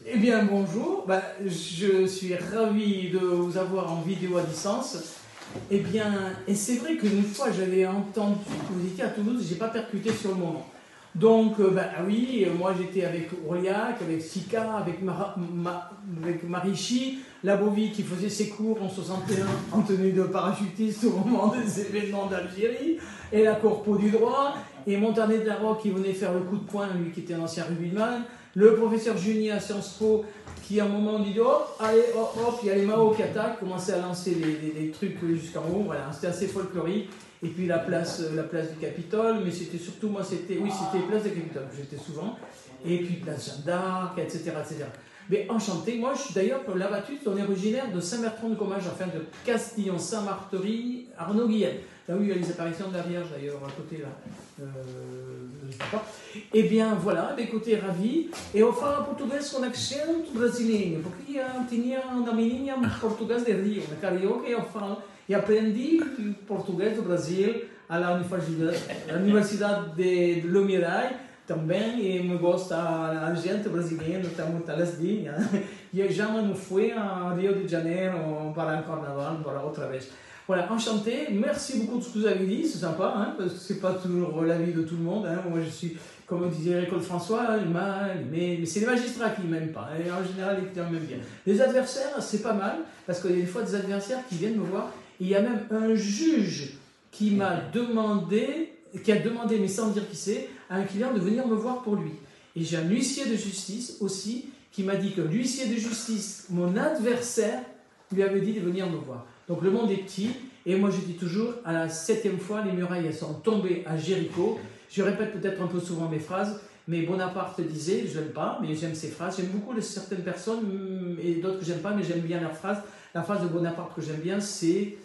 Eh bien, bonjour. Je suis ravi de vous avoir en vidéo à distance. Eh bien, et c'est vrai qu'une fois, j'avais entendu que vous étiez à Toulouse et je n'ai pas percuté sur le moment. Donc, oui, moi j'étais avec Aurillac, avec Sika, avec Marichi, Labovi qui faisait ses cours en 61 en tenue de parachutiste au moment des événements d'Algérie, et la Corpo du droit, et Montané de la Roque qui venait faire le coup de poing, lui qui était un ancien rugbyman, le professeur Junier à Sciences Po qui à un moment dit hop, allez, hop, hop, il y a les Mao qui attaquent, commençaient à lancer des trucs jusqu'en haut, voilà, c'était assez folklorique. Et puis la place du Capitole, mais c'était surtout, moi, c'était place du Capitole, j'étais souvent, et puis place Jeanne d'Arc, etc., etc. Mais enchanté, moi, je suis d'ailleurs, Labatut, on est originaire de Saint-Bertrand-de-Comminges, enfin de Castillon-Saint-Martherie, Arnaud-Guilhem, là où il y a les apparitions de la Vierge, d'ailleurs, à côté, là. Je sais pas. Eh bien, voilà, écoutez, ravi. E eu falo português com accento brasileiro, porque tinha na menina português de Rio, na Carioca, eu falo. E aprendi português do Brasil à Universidade de Lumirai também, e me gosta a gente brasileira, está muito alegria. E já não fui a Rio de Janeiro para o carnaval, para outra vez. Voilà, enchanté, merci beaucoup de ce que vous avez dit, c'est sympa, hein, parce que c'est pas toujours l'avis de tout le monde. Hein. Moi je suis, comme disait Claude François, mais c'est les magistrats qui m'aiment pas, et en général les clients m'aiment bien. Les adversaires, c'est pas mal, parce qu'il y a des fois des adversaires qui viennent me voir, et il y a même un juge qui m'a demandé, qui a demandé, mais sans dire qui c'est, à un client de venir me voir pour lui. Et j'ai un huissier de justice aussi, qui m'a dit que l'huissier de justice, mon adversaire, lui avait dit de venir me voir. Donc le monde est petit, et moi je dis toujours, à la 7e fois, les murailles elles sont tombées à Jéricho. Je répète peut-être un peu souvent mes phrases, mais Bonaparte disait, je l'aime pas, mais j'aime ses phrases. J'aime beaucoup certaines personnes, et d'autres que j'aime pas, mais j'aime bien leurs phrases. La phrase de Bonaparte que j'aime bien, c'est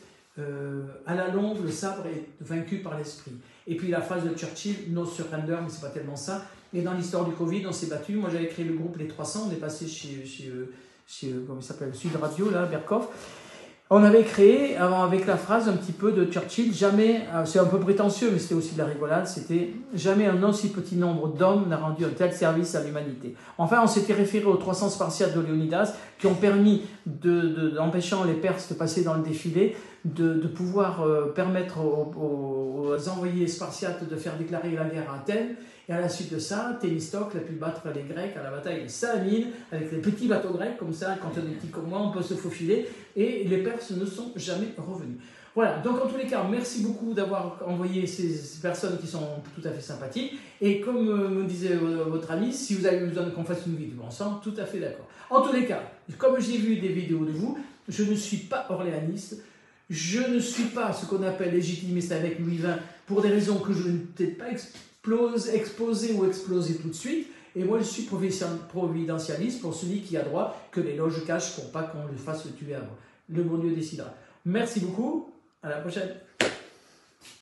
à la longue, le sabre est vaincu par l'esprit. Et puis la phrase de Churchill, no surrender, mais c'est pas tellement ça. Et dans l'histoire du Covid, on s'est battu. Moi j'avais créé le groupe Les 300, on est passé chez comment il s'appelle, Sud Radio, là, Berkoff. On avait créé, avec la phrase un petit peu de Churchill, jamais, c'est un peu prétentieux, mais c'était aussi de la rigolade, c'était « Jamais un aussi petit nombre d'hommes n'a rendu un tel service à l'humanité ». Enfin, on s'était référé aux 300 Spartiates de Léonidas, qui ont permis, empêchant les Perses de passer dans le défilé, de pouvoir permettre aux envoyés spartiates de faire déclarer la guerre à Athènes. Et à la suite de ça, Thémistocle a pu battre les Grecs à la bataille de Salamine, avec les petits bateaux grecs, comme ça, quand on est petit comme moi, on peut se faufiler, et les Perses ne sont jamais revenus. Voilà, donc en tous les cas, merci beaucoup d'avoir envoyé ces personnes qui sont tout à fait sympathiques, et comme me disait votre ami, si vous avez besoin qu'on fasse une vidéo ensemble, tout à fait d'accord. En tous les cas, comme j'ai vu des vidéos de vous, je ne suis pas orléaniste, je ne suis pas ce qu'on appelle légitimiste avec Louis XX, pour des raisons que je ne t'ai pas exposer ou exploser tout de suite, et moi je suis providentialiste pour celui qui a droit que les loges cachent pour pas qu'on le fasse tuer avant. Le bon Dieu décidera. Merci beaucoup, à la prochaine.